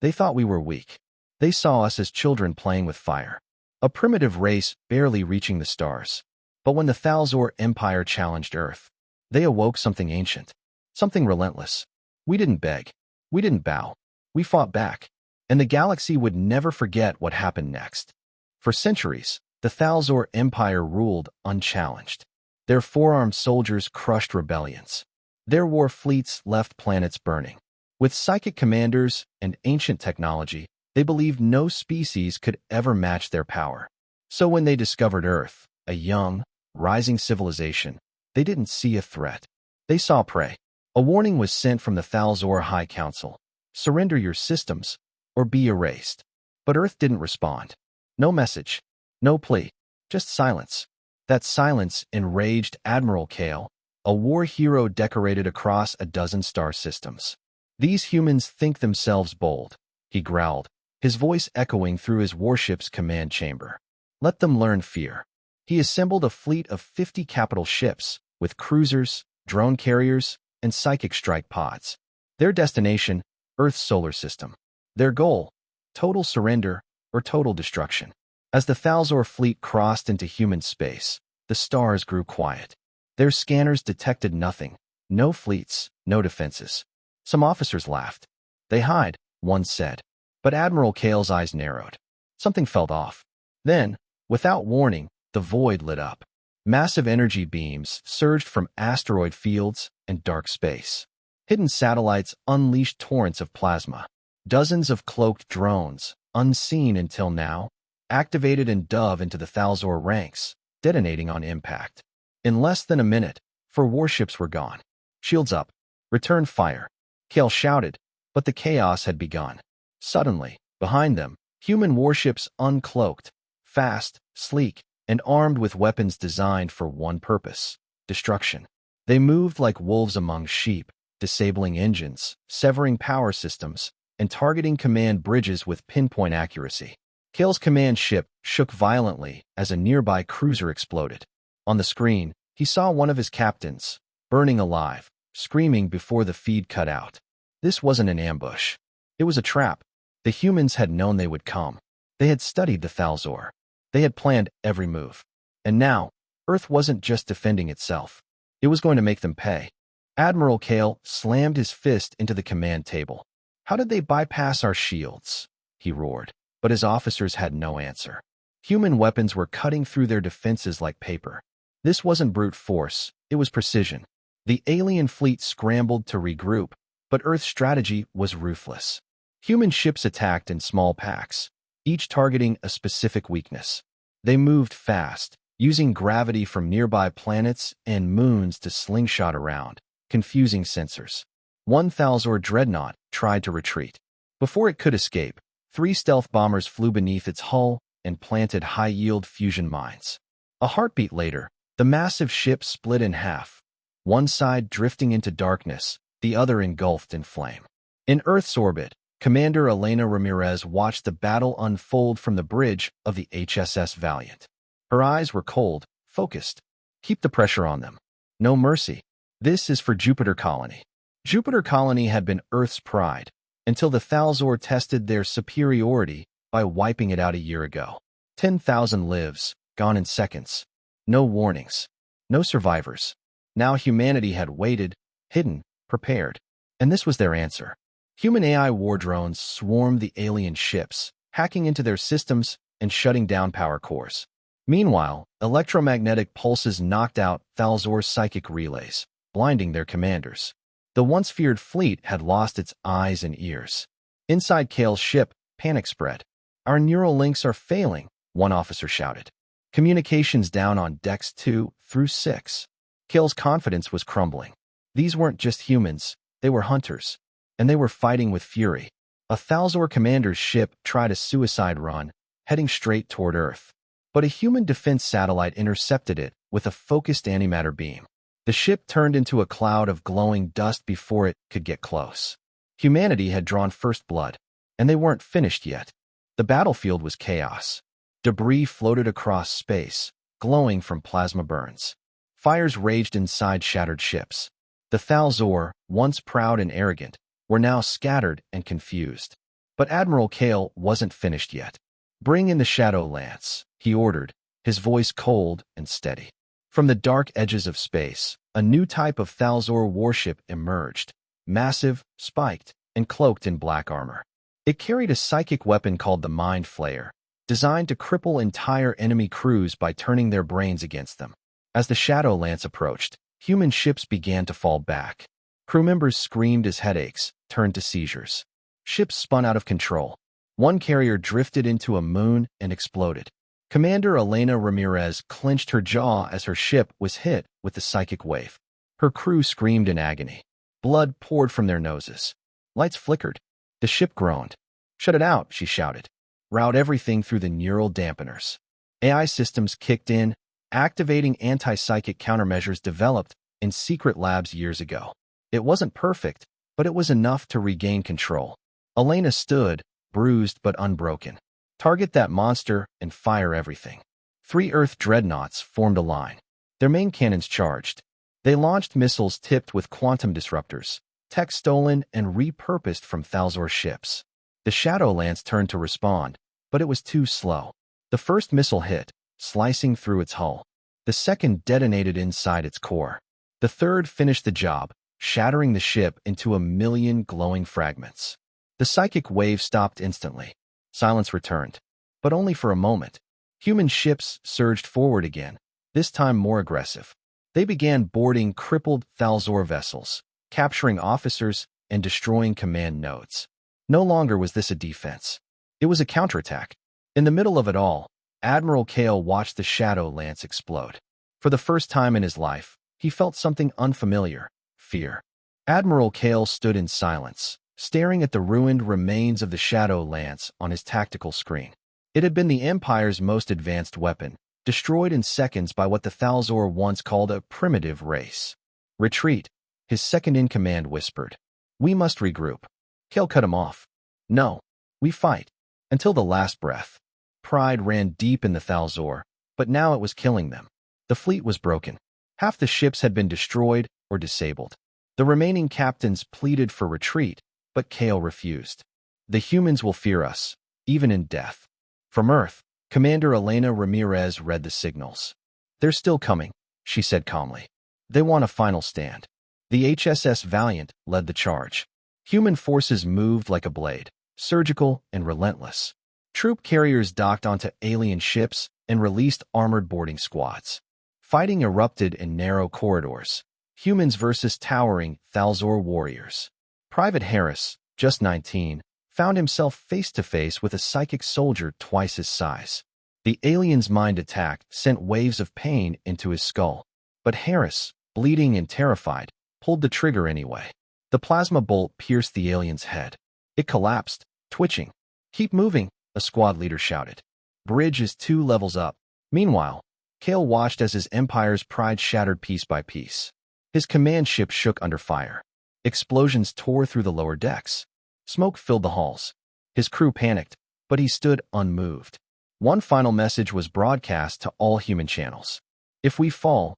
They thought we were weak. They saw us as children playing with fire. A primitive race barely reaching the stars. But when the Thal'Zor Empire challenged Earth, they awoke something ancient, something relentless. We didn't beg. We didn't bow. We fought back. And the galaxy would never forget what happened next. For centuries, the Thal'Zor Empire ruled unchallenged. Their four-armed soldiers crushed rebellions. Their war fleets left planets burning. With psychic commanders and ancient technology, they believed no species could ever match their power. So when they discovered Earth, a young, rising civilization, they didn't see a threat. They saw prey. A warning was sent from the Thal'Zor High Council. Surrender your systems, or be erased. But Earth didn't respond. No message. No plea. Just silence. That silence enraged Admiral Kale, a war hero decorated across a dozen star systems. These humans think themselves bold, he growled, his voice echoing through his warship's command chamber. Let them learn fear. He assembled a fleet of 50 capital ships, with cruisers, drone carriers, and psychic strike pods. Their destination, Earth's solar system. Their goal, total surrender or total destruction. As the Thal'Zor fleet crossed into human space, the stars grew quiet. Their scanners detected nothing. No fleets, no defenses. Some officers laughed. They hide, one said. But Admiral Kale's eyes narrowed. Something felt off. Then, without warning, the void lit up. Massive energy beams surged from asteroid fields and dark space. Hidden satellites unleashed torrents of plasma. Dozens of cloaked drones, unseen until now, activated and dove into the Thal'Zor ranks, detonating on impact. In less than a minute, 4 warships were gone. Shields up. Return fire. Kale shouted, but the chaos had begun. Suddenly, behind them, human warships uncloaked, fast, sleek, and armed with weapons designed for one purpose: destruction. They moved like wolves among sheep, disabling engines, severing power systems, and targeting command bridges with pinpoint accuracy. Kale's command ship shook violently as a nearby cruiser exploded. On the screen, he saw one of his captains, burning alive, screaming before the feed cut out. This wasn't an ambush. It was a trap. The humans had known they would come. They had studied the Thal'Zor. They had planned every move. And now, Earth wasn't just defending itself. It was going to make them pay. Admiral Kale slammed his fist into the command table. How did they bypass our shields? He roared. But his officers had no answer. Human weapons were cutting through their defenses like paper. This wasn't brute force, it was precision. The alien fleet scrambled to regroup, but Earth's strategy was ruthless. Human ships attacked in small packs, each targeting a specific weakness. They moved fast, using gravity from nearby planets and moons to slingshot around, confusing sensors. One Thal'Zor dreadnought tried to retreat. Before it could escape, 3 stealth bombers flew beneath its hull and planted high-yield fusion mines. A heartbeat later, the massive ship split in half, one side drifting into darkness, the other engulfed in flame. In Earth's orbit, Commander Elena Ramirez watched the battle unfold from the bridge of the HSS Valiant. Her eyes were cold, focused. Keep the pressure on them. No mercy. This is for Jupiter Colony. Jupiter Colony had been Earth's pride, until the Thal'Zor tested their superiority by wiping it out a year ago. 10,000 lives, gone in seconds. No warnings. No survivors. Now humanity had waited, hidden, prepared. And this was their answer. Human AI war drones swarmed the alien ships, hacking into their systems and shutting down power cores. Meanwhile, electromagnetic pulses knocked out Thal'Zor's psychic relays, blinding their commanders. The once feared fleet had lost its eyes and ears. Inside Kale's ship, panic spread. Our neural links are failing, one officer shouted. Communications down on decks 2 through 6. Kale's confidence was crumbling. These weren't just humans, they were hunters. And they were fighting with fury. A Thal'Zor commander's ship tried a suicide run, heading straight toward Earth. But a human defense satellite intercepted it with a focused antimatter beam. The ship turned into a cloud of glowing dust before it could get close. Humanity had drawn first blood, and they weren't finished yet. The battlefield was chaos. Debris floated across space, glowing from plasma burns. Fires raged inside shattered ships. The Thal'Zor, once proud and arrogant, were now scattered and confused. But Admiral Kale wasn't finished yet. "Bring in the Shadow Lance," he ordered, his voice cold and steady. From the dark edges of space, a new type of Thal'Zor warship emerged, massive, spiked, and cloaked in black armor. It carried a psychic weapon called the Mind Flayer, designed to cripple entire enemy crews by turning their brains against them. As the Shadow Lance approached, human ships began to fall back. Crew members screamed as headaches turned to seizures. Ships spun out of control. One carrier drifted into a moon and exploded. Commander Elena Ramirez clenched her jaw as her ship was hit with the psychic wave. Her crew screamed in agony. Blood poured from their noses. Lights flickered. The ship groaned. "Shut it out," she shouted. "Route everything through the neural dampeners." AI systems kicked in, activating anti-psychic countermeasures developed in secret labs years ago. It wasn't perfect, but it was enough to regain control. Elena stood, bruised but unbroken. "Target that monster and fire everything." 3 Earth dreadnoughts formed a line. Their main cannons charged. They launched missiles tipped with quantum disruptors, tech stolen and repurposed from Thal'Zor ships. The Shadow Lance turned to respond, but it was too slow. The first missile hit, slicing through its hull. The second detonated inside its core. The third finished the job, shattering the ship into a million glowing fragments. The psychic wave stopped instantly. Silence returned, but only for a moment. Human ships surged forward again, this time more aggressive. They began boarding crippled Thal'Zor vessels, capturing officers and destroying command nodes. No longer was this a defense. It was a counterattack. In the middle of it all, Admiral Kale watched the Shadow Lance explode. For the first time in his life, he felt something unfamiliar: fear. Admiral Kale stood in silence, staring at the ruined remains of the Shadow Lance on his tactical screen. It had been the Empire's most advanced weapon, destroyed in seconds by what the Thal'Zor once called a primitive race. "Retreat," his second-in-command whispered. "We must regroup." Kale cut him off. "No, we fight. Until the last breath." Pride ran deep in the Thal'Zor, but now it was killing them. The fleet was broken. Half the ships had been destroyed or disabled. The remaining captains pleaded for retreat, but Kale refused. "The humans will fear us, even in death." From Earth, Commander Elena Ramirez read the signals. "They're still coming," she said calmly. "They want a final stand." The HSS Valiant led the charge. Human forces moved like a blade, surgical and relentless. Troop carriers docked onto alien ships and released armored boarding squads. Fighting erupted in narrow corridors. Humans versus towering Thal'Zor warriors. Private Harris, just 19, found himself face-to-face with a psychic soldier twice his size. The alien's mind attack sent waves of pain into his skull, but Harris, bleeding and terrified, pulled the trigger anyway. The plasma bolt pierced the alien's head. It collapsed, twitching. "Keep moving," a squad leader shouted. "Bridge is 2 levels up." Meanwhile, Kale watched as his Empire's pride shattered piece by piece. His command ship shook under fire. Explosions tore through the lower decks. Smoke filled the halls. His crew panicked, but he stood unmoved. One final message was broadcast to all human channels. "If we fall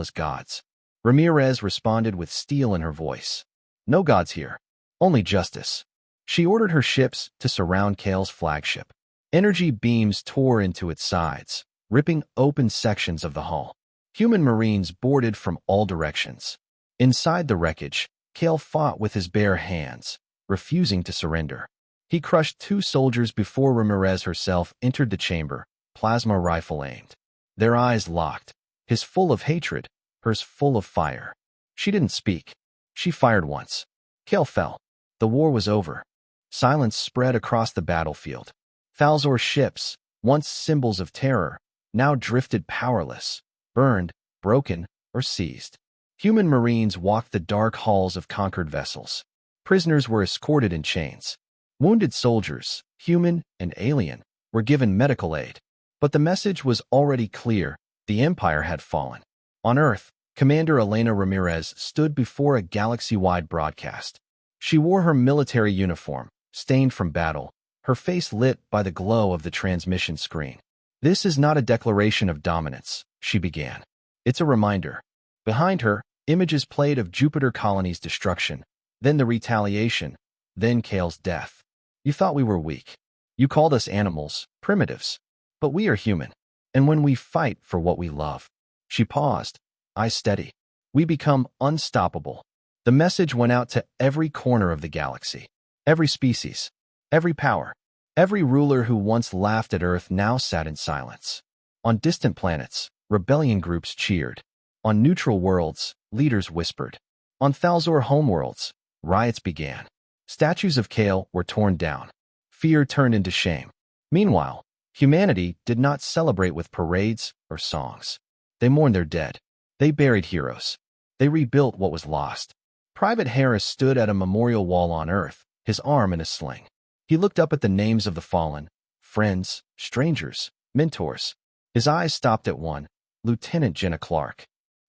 as gods." Ramirez responded with steel in her voice. "No gods here. Only justice." She ordered her ships to surround Kale's flagship. Energy beams tore into its sides, ripping open sections of the hull. Human Marines boarded from all directions. Inside the wreckage, Kale fought with his bare hands, refusing to surrender. He crushed 2 soldiers before Ramirez herself entered the chamber, plasma rifle aimed. Their eyes locked, his full of hatred, hers full of fire. She didn't speak. She fired once. Kale fell. The war was over. Silence spread across the battlefield. Thal'Zor ships, once symbols of terror, now drifted powerless, burned, broken, or seized. Human Marines walked the dark halls of conquered vessels. Prisoners were escorted in chains. Wounded soldiers, human and alien, were given medical aid. But the message was already clear: the Empire had fallen. On Earth, Commander Elena Ramirez stood before a galaxy-wide broadcast. She wore her military uniform, stained from battle, her face lit by the glow of the transmission screen. "This is not a declaration of dominance," she began. "It's a reminder." Behind her, images played of Jupiter colony's destruction, then the retaliation, then Kale's death. You thought we were weak. You called us animals, primitives. But we are human. And when we fight for what we love." She paused, eyes steady. "We become unstoppable." The message went out to every corner of the galaxy. Every species, every power, every ruler who once laughed at Earth now sat in silence. On distant planets, rebellion groups cheered. On neutral worlds, leaders whispered. On Thal'Zor homeworlds, riots began. Statues of Kale were torn down. Fear turned into shame. Meanwhile, humanity did not celebrate with parades or songs. They mourned their dead. They buried heroes. They rebuilt what was lost. Private Harris stood at a memorial wall on Earth, his arm in a sling. He looked up at the names of the fallen, friends, strangers, mentors. His eyes stopped at one, Lieutenant Jenna Clark.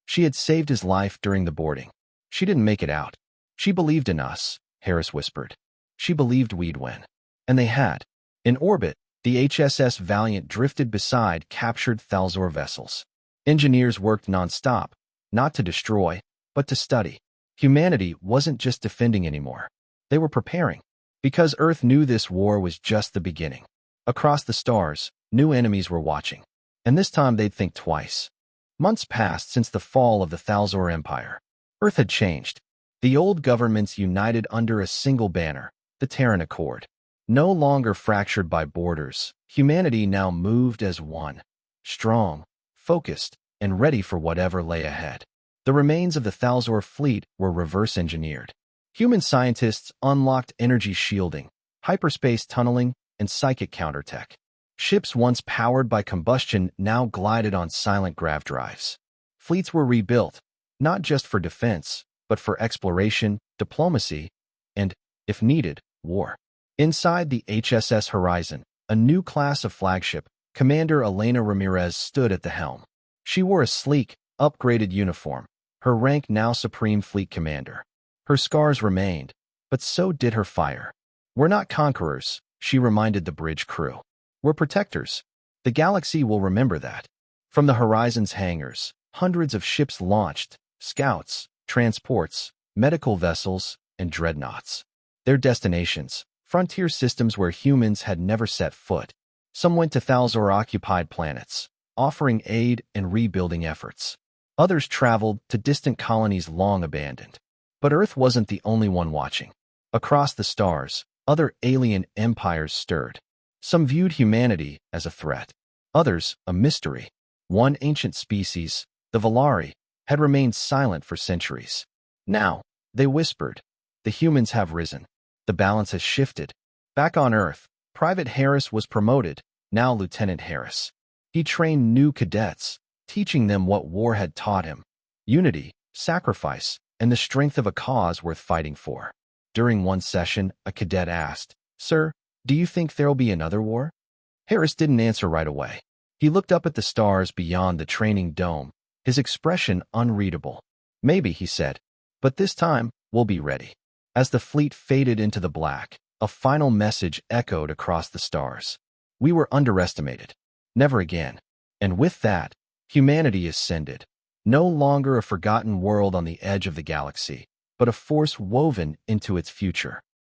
She had saved his life during the boarding. She didn't make it out. She believed in us, Harris whispered. She believed we'd win. And they had. In orbit, the HSS Valiant drifted beside captured Thal'Zor vessels. Engineers worked nonstop, not to destroy, but to study. Humanity wasn't just defending anymore. They were preparing. Because Earth knew this war was just the beginning. Across the stars, new enemies were watching. And this time they'd think twice. Months passed since the fall of the Thal'Zor Empire. Earth had changed. The old governments united under a single banner, the Terran Accord. No longer fractured by borders, humanity now moved as one. Strong, focused, and ready for whatever lay ahead. The remains of the Thal'Zor fleet were reverse-engineered. Human scientists unlocked energy shielding, hyperspace tunneling, and psychic countertech. Ships once powered by combustion now glided on silent grav drives. Fleets were rebuilt, not just for defense, but for exploration, diplomacy, and, if needed, war. Inside the HSS Horizon, a new class of flagship, Commander Elena Ramirez stood at the helm. She wore a sleek, upgraded uniform, her rank now Supreme Fleet Commander. Her scars remained, but so did her fire. "We're not conquerors," she reminded the bridge crew. "We're protectors. The galaxy will remember that." From the Horizon's hangars, hundreds of ships launched, scouts, transports, medical vessels, and dreadnoughts. Their destinations, frontier systems where humans had never set foot. Some went to Thal'Zor-occupied planets, offering aid and rebuilding efforts. Others traveled to distant colonies long abandoned. But Earth wasn't the only one watching. Across the stars, other alien empires stirred. Some viewed humanity as a threat. Others, a mystery. One ancient species, the Valari, had remained silent for centuries. Now, they whispered, the humans have risen. The balance has shifted. Back on Earth, Private Harris was promoted, now Lieutenant Harris. He trained new cadets, teaching them what war had taught him: unity, sacrifice, and the strength of a cause worth fighting for. During one session, a cadet asked, "Sir, do you think there'll be another war?" Harris didn't answer right away. He looked up at the stars beyond the training dome, his expression unreadable. "Maybe," he said, "but this time, we'll be ready." As the fleet faded into the black, a final message echoed across the stars. We were underestimated. Never again. And with that, humanity ascended. No longer a forgotten world on the edge of the galaxy, but a force woven into its future.